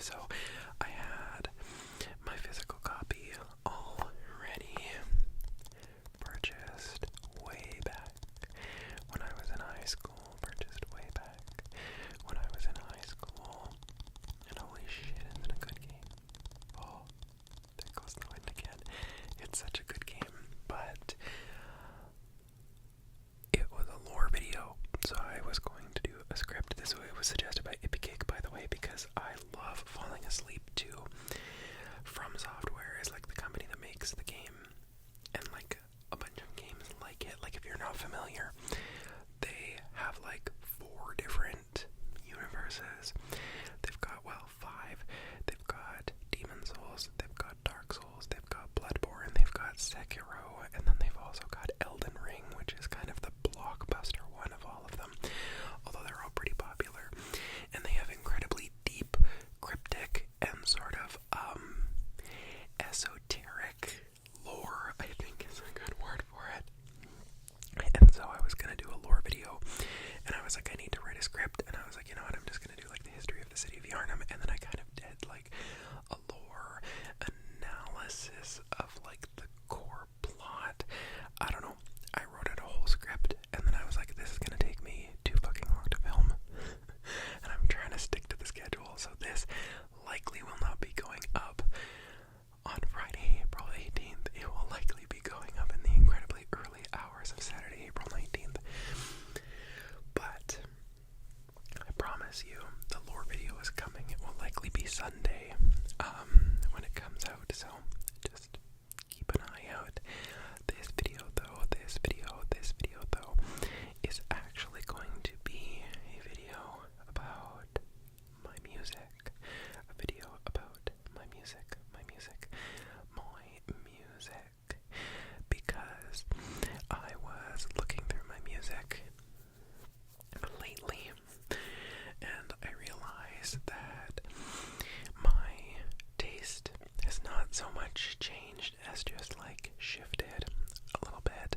So I had my physical copy already purchased way back when I was in high school. And holy shit, isn't it a good game? Oh, there goes the wind again. It's such a good game, but it was a lore video, so I was going to do a script. This way it was suggested by Eclectic, by the way, because I love falling asleep to From Software is like the company that makes the game, and like a bunch of games like it. Like if you're not familiar, they have like 4 different universes. They've got, well, 5. They've got Demon Souls, they've got Dark Souls, they've got Bloodborne, they've got Sekiro, and then they've also got Elden Ring, which is kind of the blockbuster one of all of them, although they're all pretty popular. And they have incredibly deep, cryptic, and sort of esoteric lore, I think is a good word for it. And so I was gonna do a lore video, and I was like, I need to write a script, and I was like, you know what, I'm just gonna do like the history of the city of Yarnum, and then I kind of did like a lore analysis of like the core plot. I don't know, I wrote out a whole script, and then I was like, this is gonna take me too fucking long to film, and I'm trying to stick to the schedule, so this likely will not be going up on Friday, April 18th. It will likely be going up in the incredibly early hours of Saturday, April 19th. But I promise you, the lore video is coming. It will likely be Sunday when it comes out, so just keep an eye out. This video though, is actually going to be a video about my music. A video about my music. Because I was looking through my music lately, and I realized that my taste has not so much changed as just like shifted a little bit,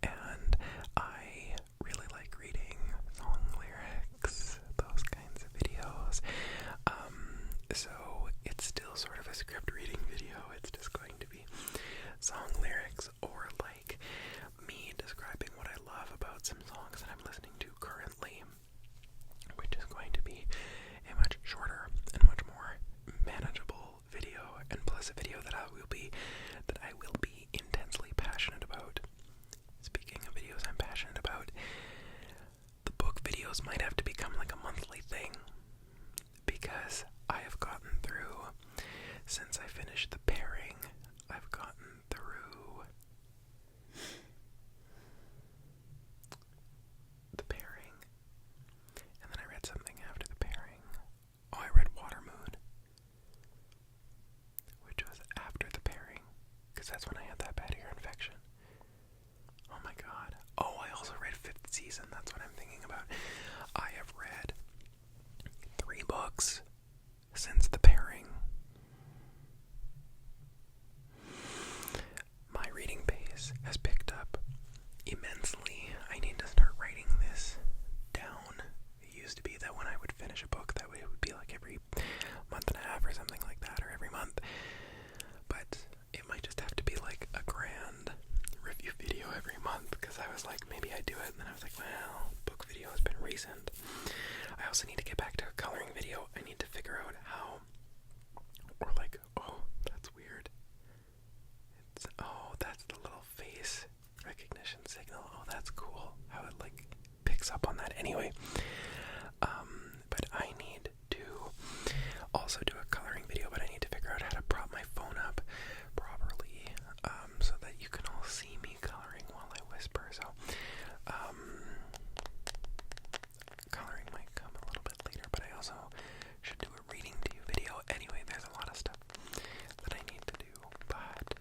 and I really like reading song lyrics, those kinds of videos. So it's still sort of a script reading video. It's just going to be song lyrics or like me describing what I love about some songs that I'm listening to currently, which is going to be a much shorter and much more manageable video, and plus a video that I will be intensely passionate about. Speaking of videos I'm passionate about, the book videos might have to become like a monthly thing, because I have gotten through, since I finished the pairing, I've gotten through the pairing, and then I read something after the pairing. Oh, I read Watermoon, which was after the pairing, because that's when I had that bad ear infection. Oh my god. Oh, I also read 5th Season, that's what I'm thinking about. I have read 3 books since the pairing. My reading pace has picked up immensely. I need to start writing this down. It used to be that when I would finish a book, that way it would be like every month and a half or something like that, or every month. But it might just have to be like a grand review video every month, because I was like, maybe I do it, and then I was like, well, book video has been recent. I also need to get back to a coloring video. I need to figure out how, or like, oh, that's weird. Oh, that's the little face recognition signal. Oh, that's cool. How it like picks up on that. Anyway, but I need to also do a coloring video, but I need to figure out how to prop my phone up properly, so that you can all see me coloring while I whisper. So, coloring might come a little bit later, but I also should do a reading to you video. Anyway, there's a lot of stuff that I need to do, but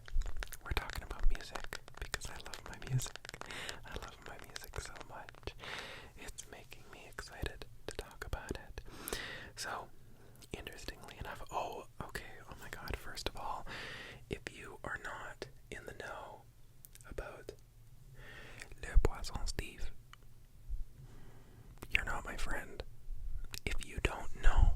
we're talking about music because I love my music. I love my music so much. It's making me excited to talk about it. So, interestingly enough, oh my god, first of all, if you are not in the know about Le Poisson Steve, you're not my friend. If you don't know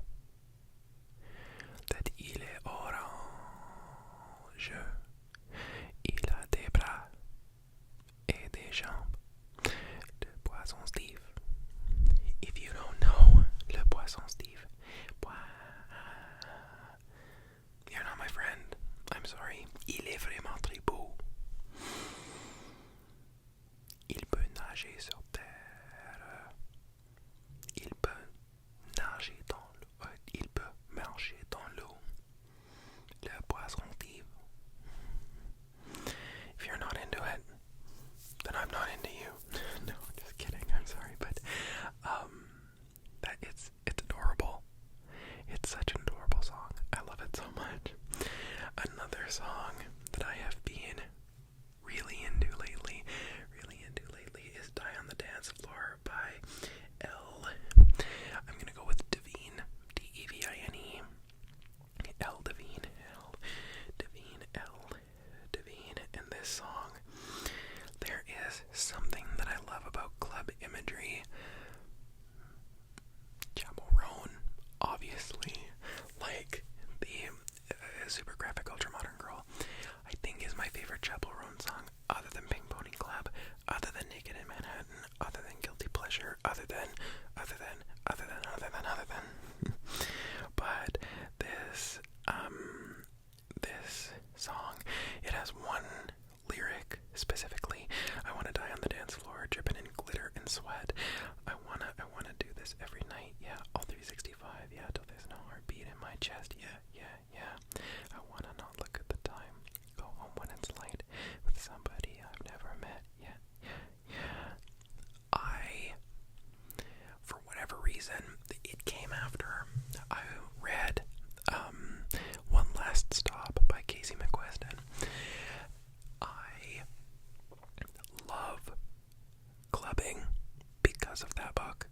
I'm sorry. Il est vraiment très beau. Il peut nager sur terre. Il peut nager dans l'eau. Il peut marcher dans l'eau. Le poisson vive. If you're not into it, then I'm not into you. No, just kidding. I'm sorry, but that it's adorable. It's such an adorable song. I love it so much. Another song that I have been really into lately is Die on the Dance Floor by Elle. I'm gonna go with Devine, D-E-V-I-N-E. Elle Devine, and this song, there is something that I love about club imagery. Chapel Roan, obviously, like the super graphic ultra modern girl, I think is my favorite Chapel Roan song, other than Pink Pony Club, other than Naked in Manhattan, other than Guilty Pleasure, other than. But this song, it has one lyric specifically. I wanna die on the dance floor, dripping in glitter and sweat. I wanna do this every night, yeah, all 365, yeah, till there's no heartbeat in my chest, yeah. I wanna not look at the time, go home when it's light, with somebody I've never met, yeah. For whatever reason, it came after I read One Last Stop by Casey McQuiston. I love clubbing because of that book.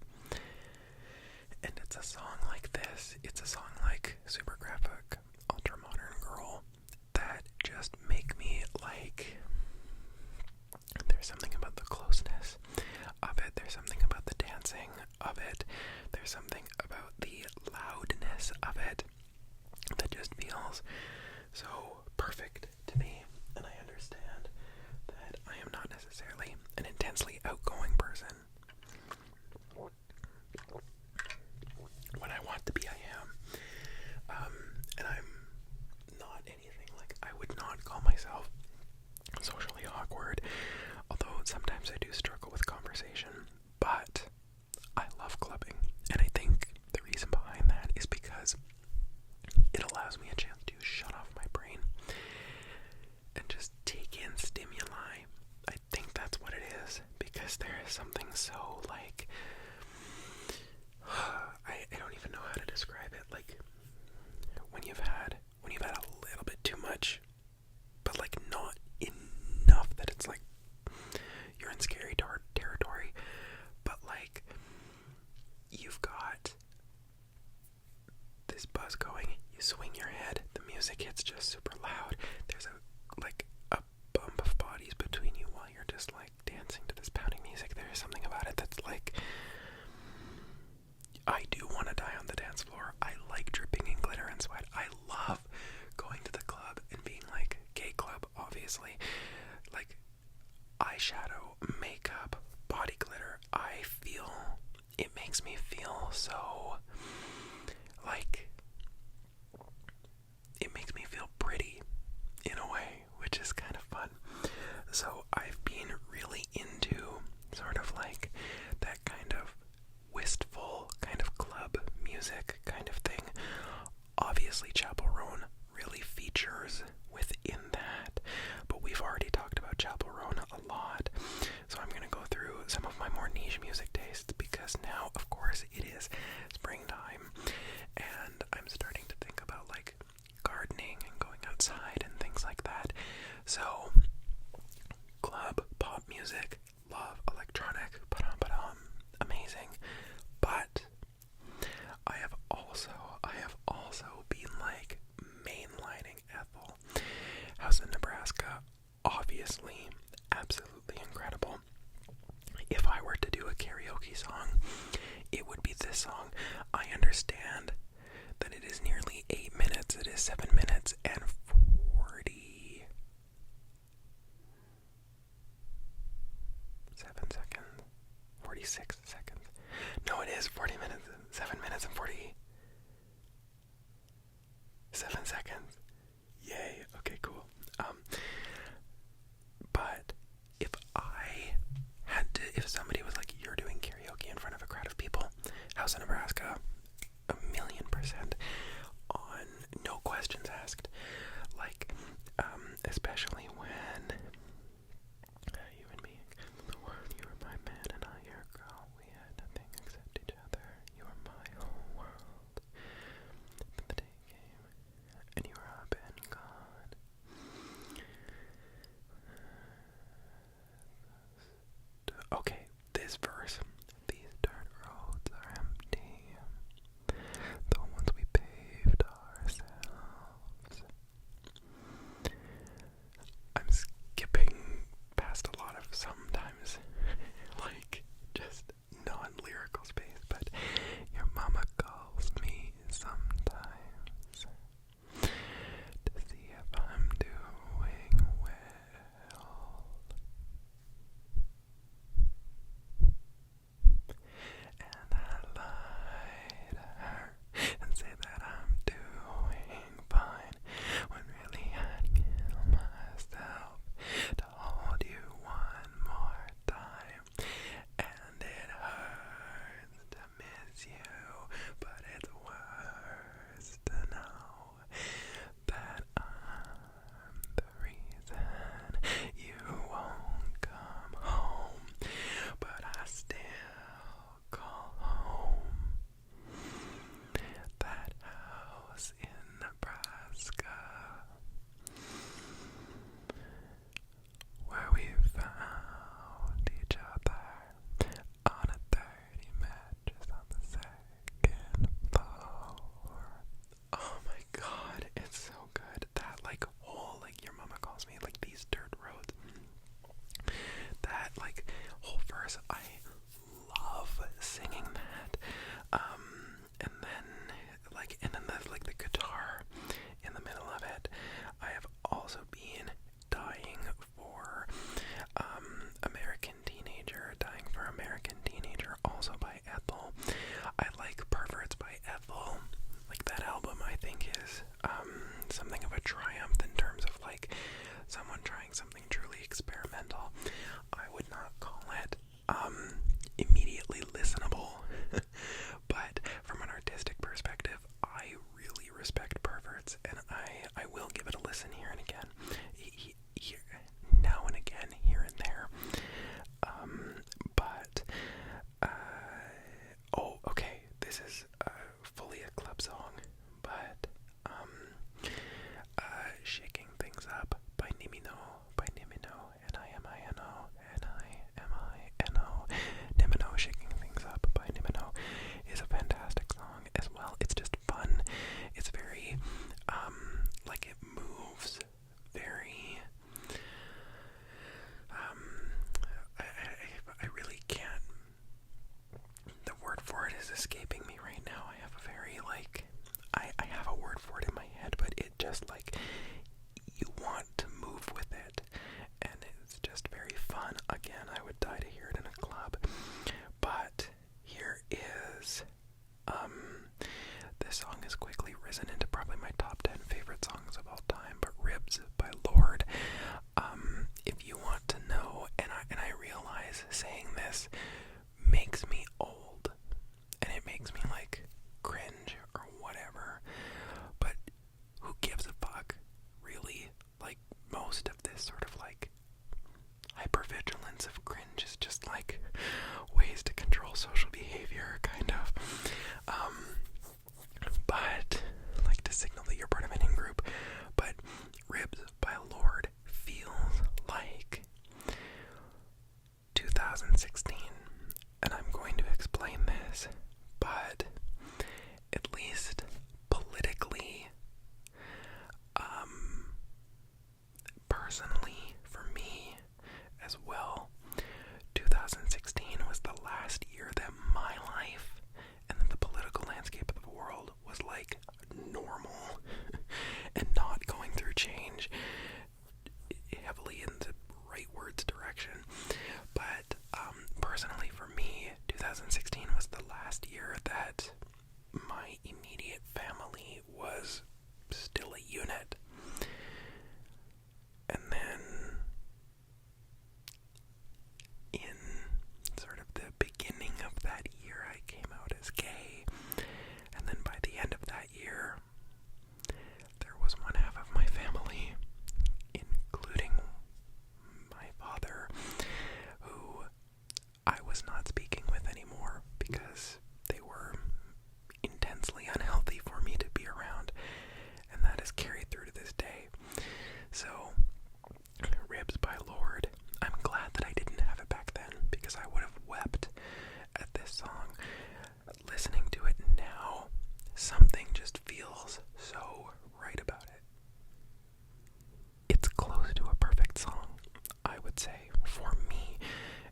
And it's a song like this. It's a song like Super Graphic, Ultra Modern Girl that just make me like. There's something about the closeness of it. There's something about the dancing of it. There's something about the loudness of it that just feels so perfect to me. And I understand that I am not necessarily an intensely outgoing person. When I want to be, I am. And I'm not anything like, I would not call myself socially awkward, although sometimes I do struggle with conversation. But I love clubbing, and I think the reason behind that is because it allows me a chance to shut off my brain and just take in stimuli. I think that's what it is, because there is something so like I don't even know how to describe it. Like when you've had a little bit too much, but like not enough that it's like you're in scary territory, but like you've got this buzz going, you swing your head, the music hits just super loud, there's a bump of bodies between you while you're just like dancing to this pounding music. There is something about it that's like, I do want to die on the dance floor. I like dripping in glitter and sweat. I love going to the club and being like, gay club, obviously, like eyeshadow, makeup, body glitter. It makes me feel so, like, it makes me feel pretty in a way, which is kind of fun. So I've been really into sort of like that kind of wistful kind of club music kind of thing. like someone trying something truly experimental. I would not call it immediately listenable, but from an artistic perspective, I really respect perverts, and I will give it a listen here and again, here, now and again, here and there. But oh, okay, this is fully a club song, but Shaking Things Up by Nimino, N-I-M-I-N-O, N-I-M-I-N-O, Nimino, Shaking Things Up by Nimino is a fantastic song as well. It's just fun. It's very, like it moves very, I really can't, the word for it is escaping me right now. I have a very, like, I have a word for it in my head, but it just, like, you want to move with it, and it's just very fun. Again, I would die to hear it in a club, but here is, this song has quickly risen into probably my top 10 favorite songs of all time, but Ribs by Lorde. If you want to know, and I realize saying this makes me old, and it makes me, like, cringe or whatever, but who gives a fuck, really? Like, most of this sort of, like, hypervigilance of cringe is just, like, ways to control social behavior, kind of. But, like, to signal that you're part of an in-group, but Ribs by Lorde feels like 2016, and I'm going to explain this, but at least politically, personally, for me as well, 2016 was the last year that my life and that the political landscape of the world was like normal and not going through change heavily in the rightwards direction. But personally for me, 2016 was the last year that my immediate family was still a unit. And then in sort of the beginning of that year, I came out as gay. And then by the end of that year, there was one half of my family, including my father, who I was not speaking with anymore because they were intensely unhealthy for me to be around, and that is carried through to this day. So, Ribs by Lorde, I'm glad that I didn't have it back then, because I would have wept at this song. Listening to it now, something just feels so right about it. It's close to a perfect song, I would say, for me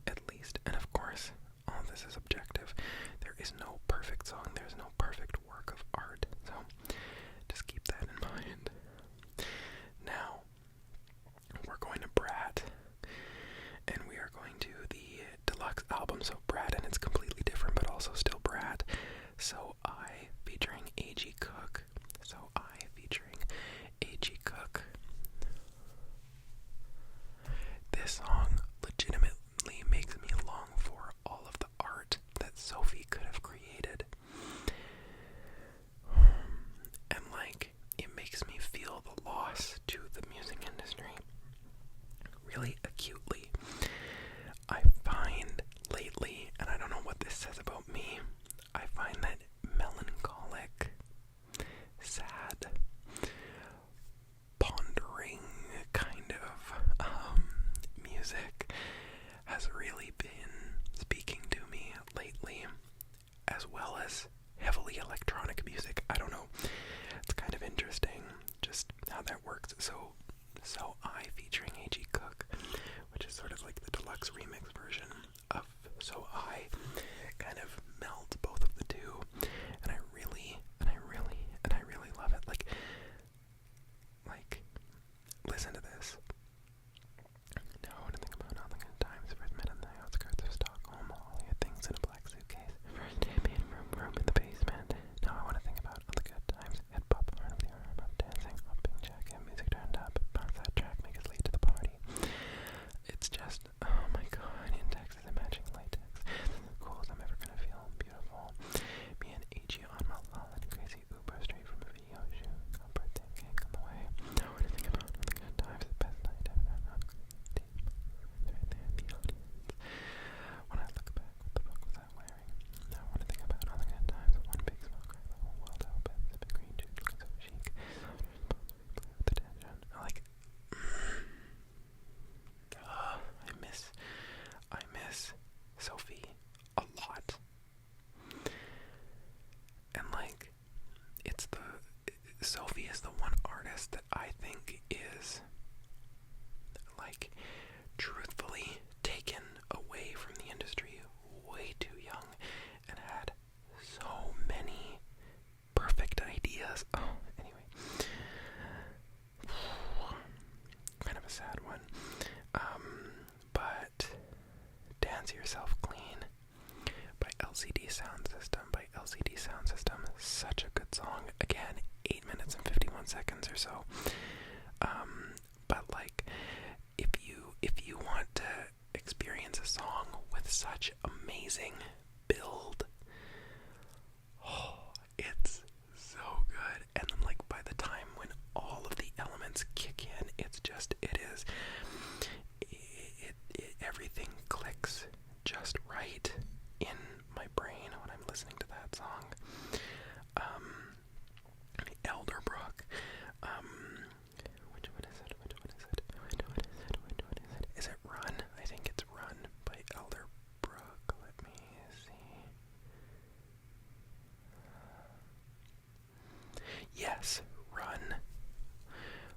at least. And of course, all this is objective. There is no perfect song, there's no perfect work of art, so just keep that in mind. Now, we're going to Brat, and we are going to the deluxe album. So Brat, and it's completely different, but also still Brat. So I featuring A.G. Cook. So I featuring A.G. Cook. This song legitimately makes me long for all of the art that Sophie could have created. And, like, it makes me feel the loss to the music industry really acutely. I find lately, and I don't know what this says about me, I find that melancholic, sad, pondering kind of music has really been speaking to me lately, as well as heavily electronic music. I don't know, it's kind of interesting just how that works. So I featuring A.G. Cook, which is sort of like the deluxe remix version of So I, kind of meld both of the two, and I really love it. Like, listen to this. Now I want to think about all the good times. First met on the outskirts of Stockholm, all your things in a black suitcase. First day being room in the basement. Now I want to think about all the good times. Head pop, arm of the arm, up dancing, hopping jacket, music turned up, bounce that Sophie is the one artist that I think is, like, truthfully taken away from the industry way too young and had so many perfect ideas. Oh, anyway. Kind of a sad one. But Dance Yourself Clean by LCD Sound System. Such a good song. Again, 8 minutes and 51 seconds or so. But like, if you want to experience a song with such amazing build, oh, it's so good. And then, like, by the time when all of the elements kick in, everything clicks just right in my brain when I'm listening to that song. Elderbrook. Which one is it? Is it Run? I think it's Run by Elderbrook. Let me see. Yes, Run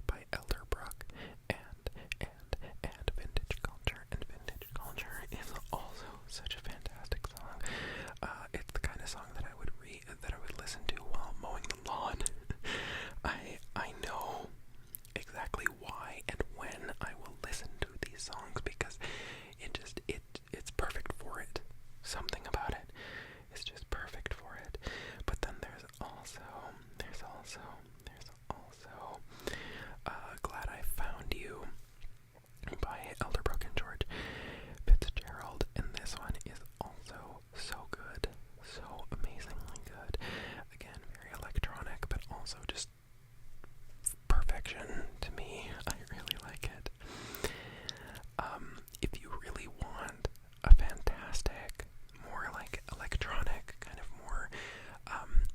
by Elderbrook. And Vintage Culture. And Vintage Culture is also such a fantastic song. It's the kind of song that I would listen to while mowing the lawn. I know exactly why and when I will listen to these songs, because it's perfect for it. Something about it is just perfect for it. But then there's also Glad I Found You by Elderbrook and George Fitzgerald, and this one is also so good, so amazingly good. Again, very electronic, but also just perfection to me. I really like it. If you really want a fantastic, more like electronic, kind of more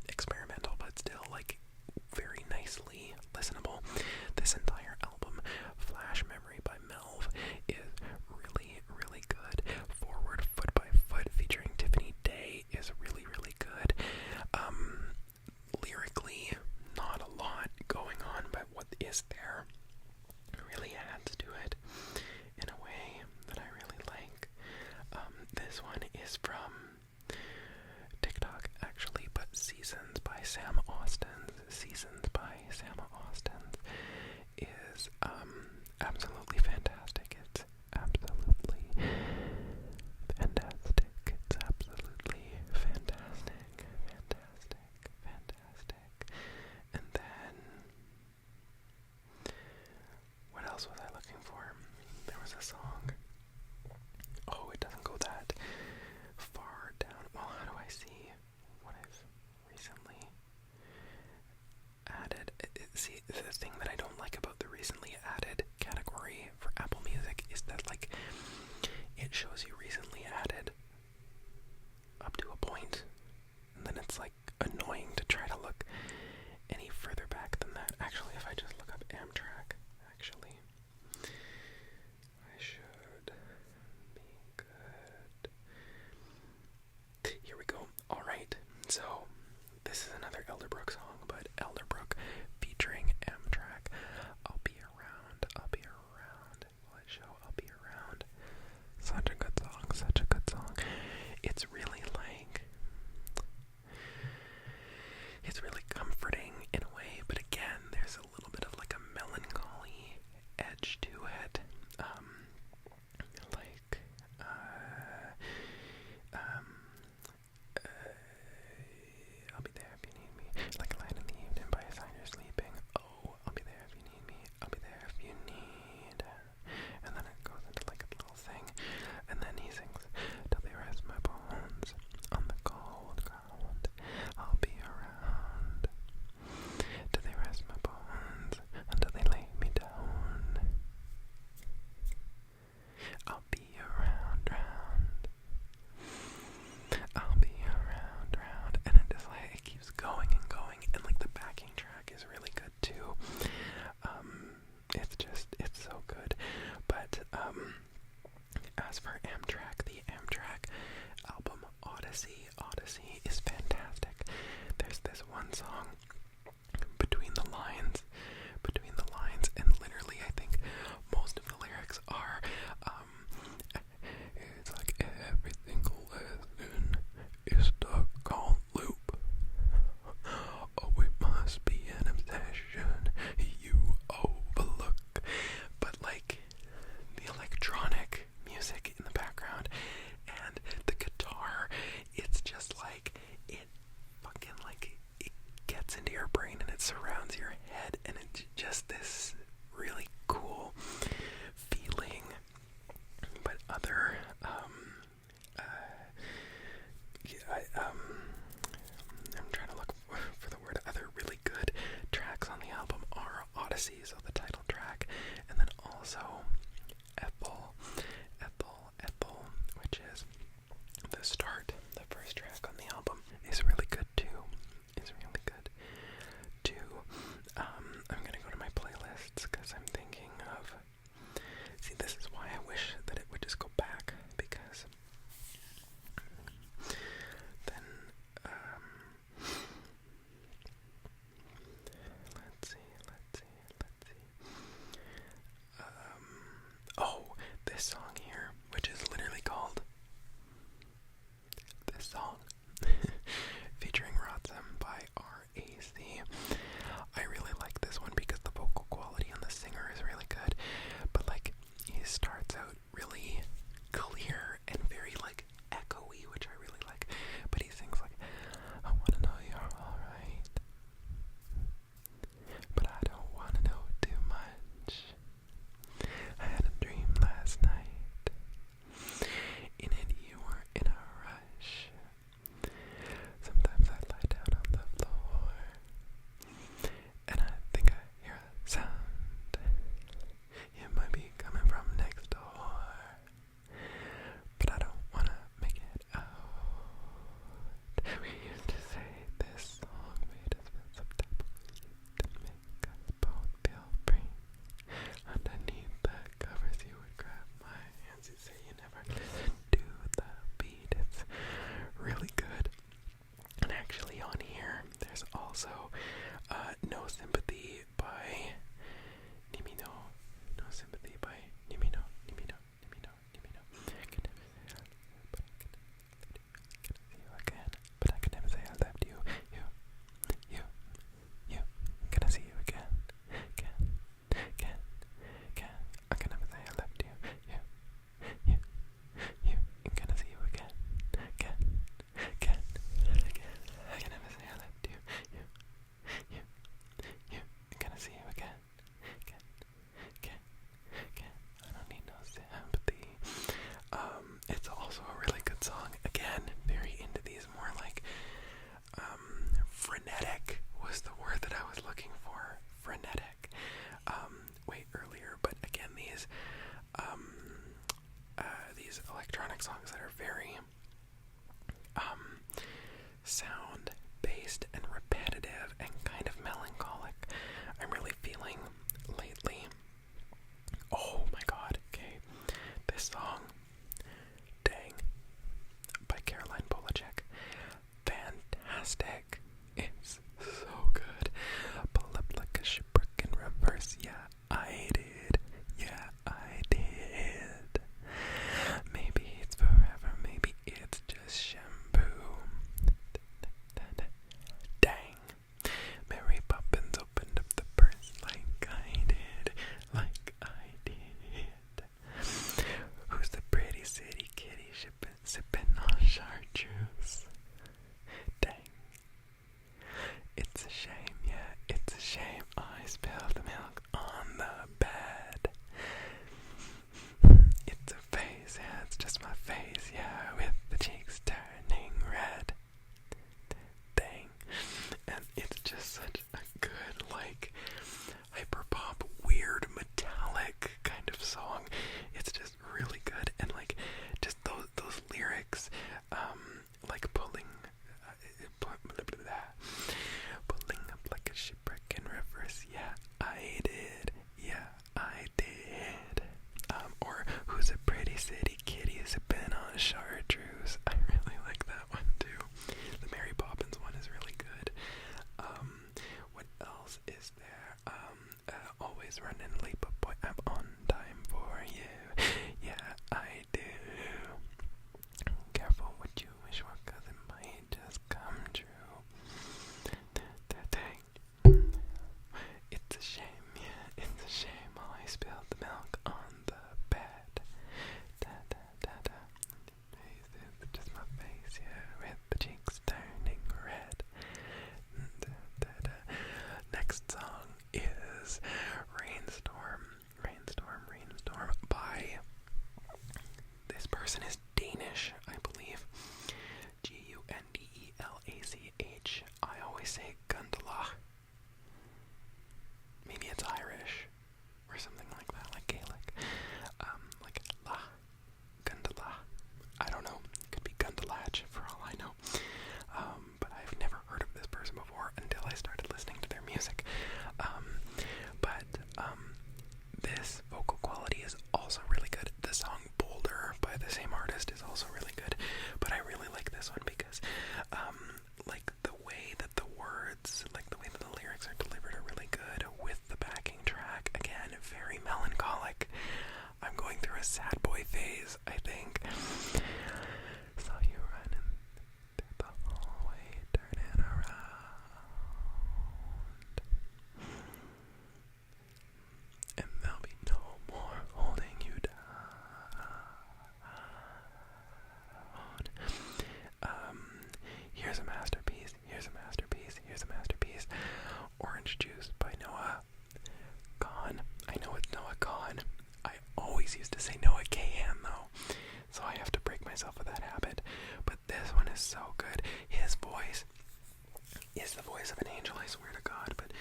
experimental, but still like very nicely listenable, this entire album, Flash Memory by Melv, is really, really good. Forward Foot by Foot featuring Tiffany Day is really, really good. Lyrically, not a lot going on, but what is there really adds to it in a way that I really like. This one is from TikTok, actually, but Seasons by Sam Austin. Is absolutely fantastic. It's absolutely fantastic. And then, what else was I looking for? There was a song. Oh, it doesn't go that far down. Well, how do I see what I've recently added? See, the thing that I don't like about the recently added category for Apple Music is that, like, it shows you recently added up to a point, and then it's like annoying to try to look any further back than that. Actually, if I just look up Amtrak, I should be good. Here we go. Alright, so this is another Elderbrook song, but Elderbrook featuring Amtrak. I'll be around. Will it show? I'll be around. Such a good song. It's really just this really cool feeling. But other, I'm trying to look for the word. Other really good tracks on the album are Odyssey, so the title track, and then also Ethel, which is the start, the first track on the album, is really good too. I'm gonna go to my playlists because I'm thinking of. See, this is why I wish that it would just go back, because then, let's see. Oh, this song here, which is literally called This Song, featuring Rotsam by R.A.C. I really like this one because the vocal quality on the singer is really good, but like, he starts out really clear and very like echoey, which I really like, but he sings like, I wanna know you're alright, but I don't wanna know too much. I had a dream last night. In it you were in a rush. Sometimes I lie down on the floor and I think I hear a sound. It might be coming from next door, but I don't wanna make it out. We used to say this song made us feel some type of way to make us both feel free. Underneath the covers you would grab my hands. You say you never listen to the beat. It's really good. And actually on here there's also No Sympathy by Nimino. No Sympathy by Nimino. I can never say I love you, but I can see you again. But I can never say I loved you. You. Gonna see you again. Can. I can never say I loved you. You. Gonna see you again. Can. I can never say I loved you. You. Gonna see you again. Can. I don't need no sympathy. It's also a really good song. Again, very into these more like, frenetic was the word that I was looking for. Frenetic. Way earlier, but again, these electronic songs that are very, sound based and repetitive and kind of melancholic. I'm really feeling lately. Oh my god, okay. This song, Dang, by Caroline Polachek. Fantastic. It's so good. Pull up like a shipwreck in reverse. Yeah, I did. Maybe it's forever, maybe it's just shampoo. Dang. Mary Poppins opened up the purse like I did. Who's the pretty city kitty sipping on chartreuse? Dang. It's a shame, yeah, it's a shame I spilled the milk on the bed. It's a face, yeah, it's just my face, yeah, with the cheeks turning red. Dang. And it's just such a good, like, hyperpop, weird, metallic kind of song. It's just really good, and like, just those lyrics, like pulling up like a shipwreck in reverse. Yeah, I did. Or who's a pretty city kitty sipping on chartreuse. I really like that one too. The Mary Poppins one is really good. What else is there? Always running late, but boy, I'm on time for you. Yeah, I do. Careful what you wish for, 'cause it might just come true. It's a shame, yeah, it's a shame I spilled the milk on the bed. It's just my face, yeah, with the cheeks turning red. Next song is always used to say no, I can though. So I have to break myself of that habit. But this one is so good. His voice is the voice of an angel, I swear to God. But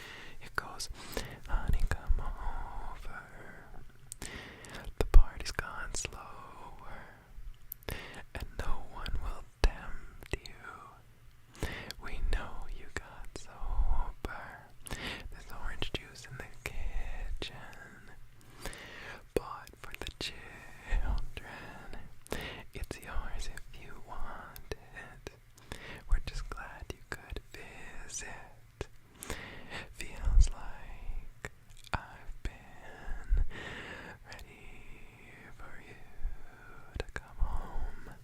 it goes, honey, come over. The party's gone slower, and no one will tempt you. We know you got sober. There's orange juice in the kitchen, bought for the children. It's yours if you want it. We're just glad you could visit. Feels like I've been ready for you to come home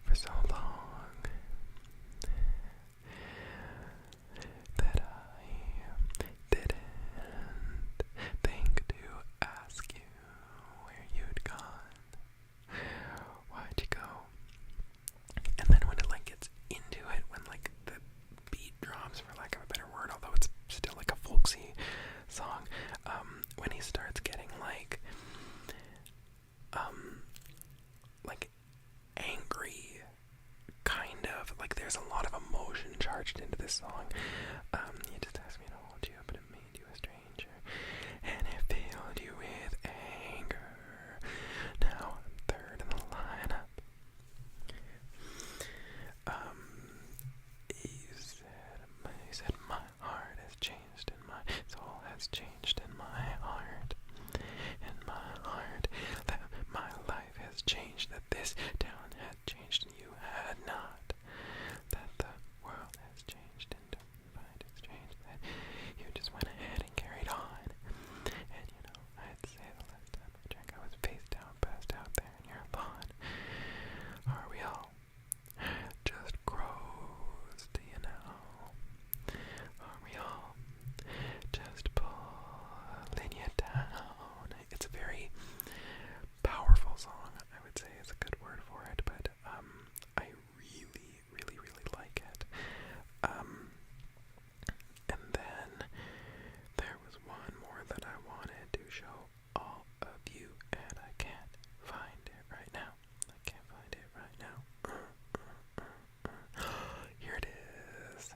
for so long that I didn't think to ask you where you'd gone. Why'd you go? And then when it like gets into it, when like the beat drops, for lack of a better word, although it's still like a folksy song, when he starts getting like angry, kind of like there's a lot of emotion charged into this song. You just asked me to hold you, but it made you a stranger, and it filled you with anger. Now I'm third in the lineup. He said my heart has changed and my soul has changed in my heart. In my heart, that my life has changed, that this town had changed and you had not. That the world has changed and find it's strange that you just went ahead and carried on. And you know, I'd say the last time I drank I was face down, passed out there in your lawn. Are we all just crows, do you know? Are we all just pulling you down? It's a very powerful song, I would say is a good word for it, but I really, really, really like it. And then there was one more that I wanted to show all of you, and I can't find it right now. I can't find it right now. Here it is.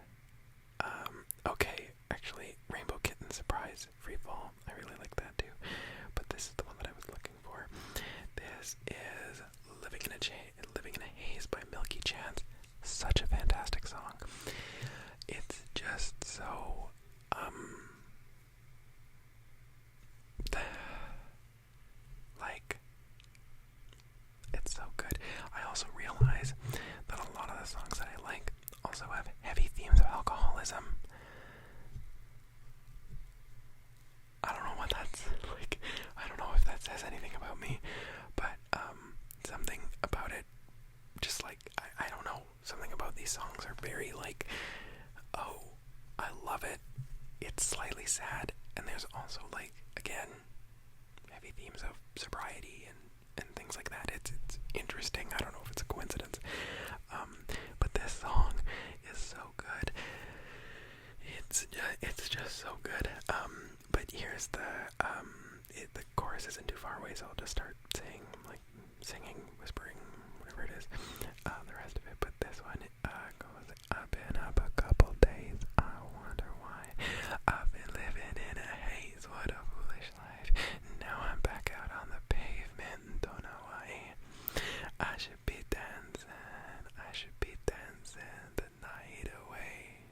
Okay, actually, Rainbow Kitten Surprise Freefall. I really like that too. But this is the one that I was looking for. This is Living in a Haze by Milky Chance. Such a fantastic song. It's just so like, it's so good. I also realize that a lot of the songs that I like also have heavy themes of alcoholism. I don't know what that's like. I don't know if that says anything about me, but something about it, just like, I don't know, something about these songs are very like, oh, I love it. It's slightly sad, and there's also like, again, heavy themes of sobriety and things like that. It's interesting. I don't know if it's a coincidence, but this song is so good. It's just so good. But here's the chorus isn't too far away, so I'll just start singing, whispering, whatever it is, the rest of it. But this one goes, I've been up a couple days, I wonder why. I've been living in a haze, what a foolish life. Now I'm back out on the pavement, don't know why. I should be dancing the night away.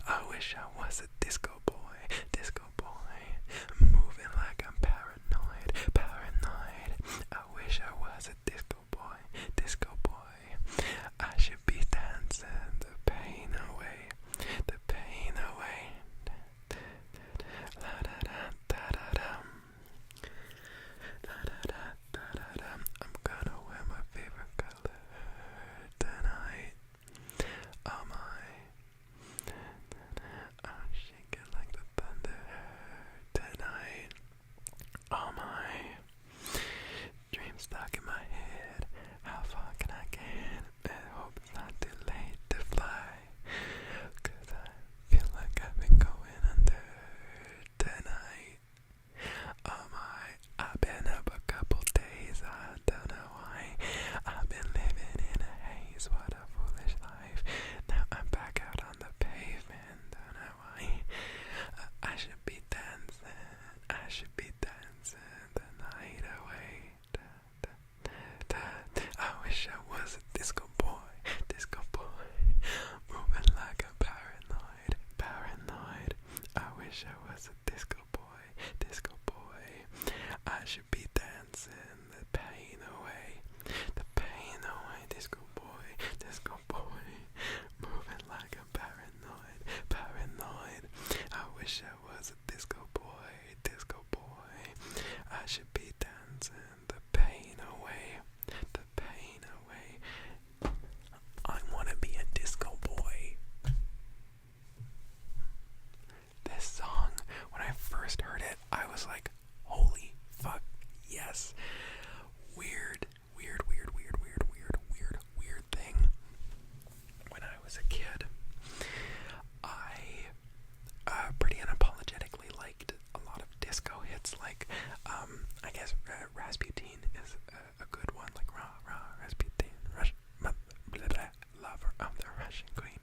I wish I was a disco boy, moving like I'm paranoid. I wish I was a disco boy. I should be dancing the pain away. La da da da da dum. La da da da da dum. I'm gonna wear my favorite color tonight. Am I? I'm shaking like wish I was a disco boy, disco boy. I should be dancing the pain away, disco boy, moving like a paranoid, paranoid. I wish I was a disco boy, disco boy. I should be dancing the pain away, the pain away. I wanna be a disco boy. This song, when I first heard it, I was like, holy fuck, yes. Weird thing. When I was a kid, I pretty unapologetically liked a lot of disco hits, like, I guess Rasputin is a good one, like Rasputin, lover of the Russian Queen.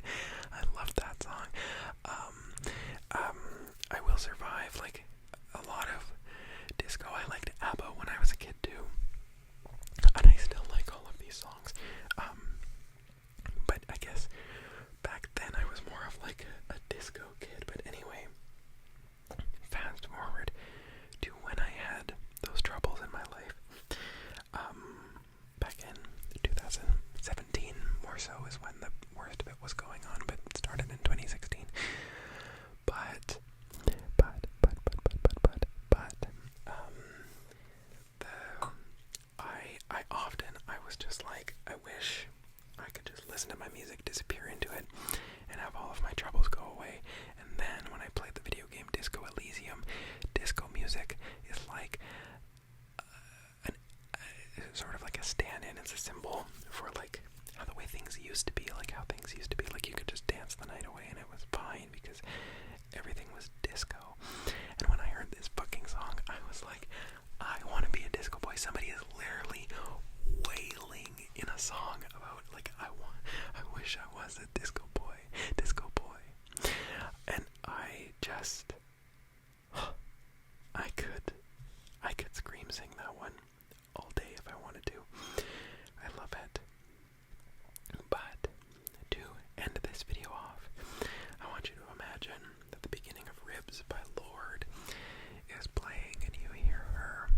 I love that song. I Will Survive, like a lot of disco. I liked ABBA when I was a kid too, and I still like all of these songs. But I guess back then I was more of like a disco kid. But anyway, fast forward to when I had those troubles in my life. Back in 2017 more so is when the worst of it was going on, but it started in 2016. But I was just like, I wish I could just listen to my music, disappear into it, and have all of my troubles go away. And then when I played the video game Disco Elysium, disco music is like sort of like a stand-in. It's a symbol for like how the way things used to be, like how things used to be. Like you could just dance the night away and it was fine because everything was disco. And when I heard this fucking song, I was like, I want to be a disco boy. Somebody is literally wailing in a song about like, I wish I was a disco boy, disco boy. And I just, I could scream sing that one all day if I wanted to. I love it. But to end this video off, I want you to imagine that the beginning of Ribs by Lorde is playing and you hear her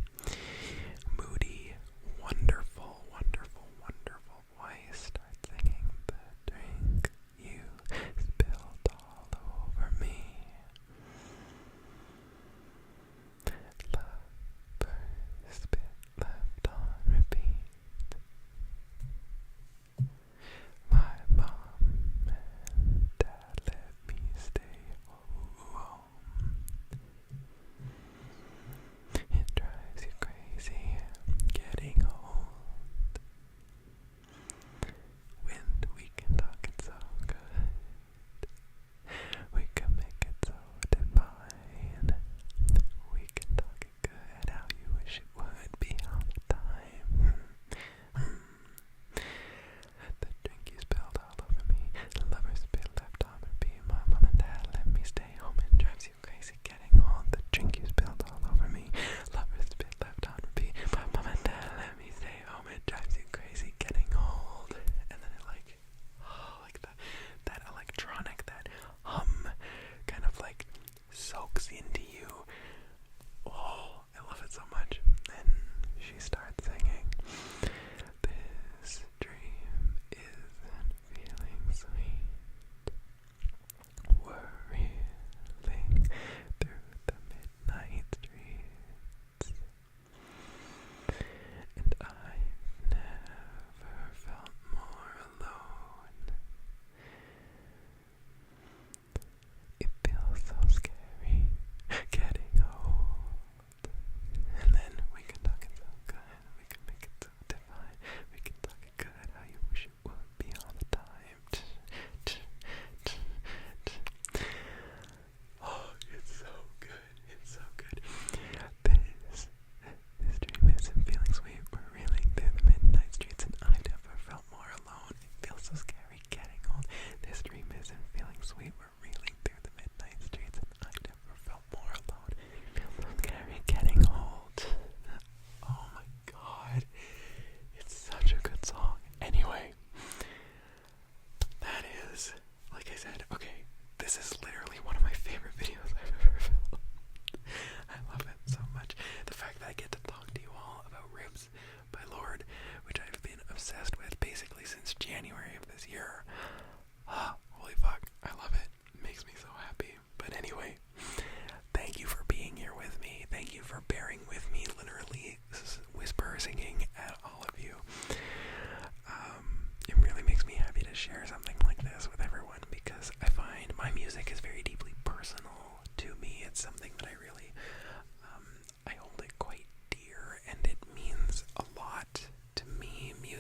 moody, wonderful, wonderful, wonderful voice start singing the drink you spilled all over me. Love, spit left on repeat. My mom and dad let me stay home.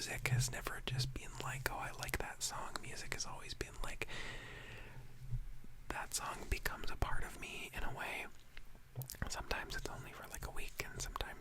music has never just been like, oh, I like that song. Music has always been like, that song becomes a part of me in a way. Sometimes it's only for like a week, and sometimes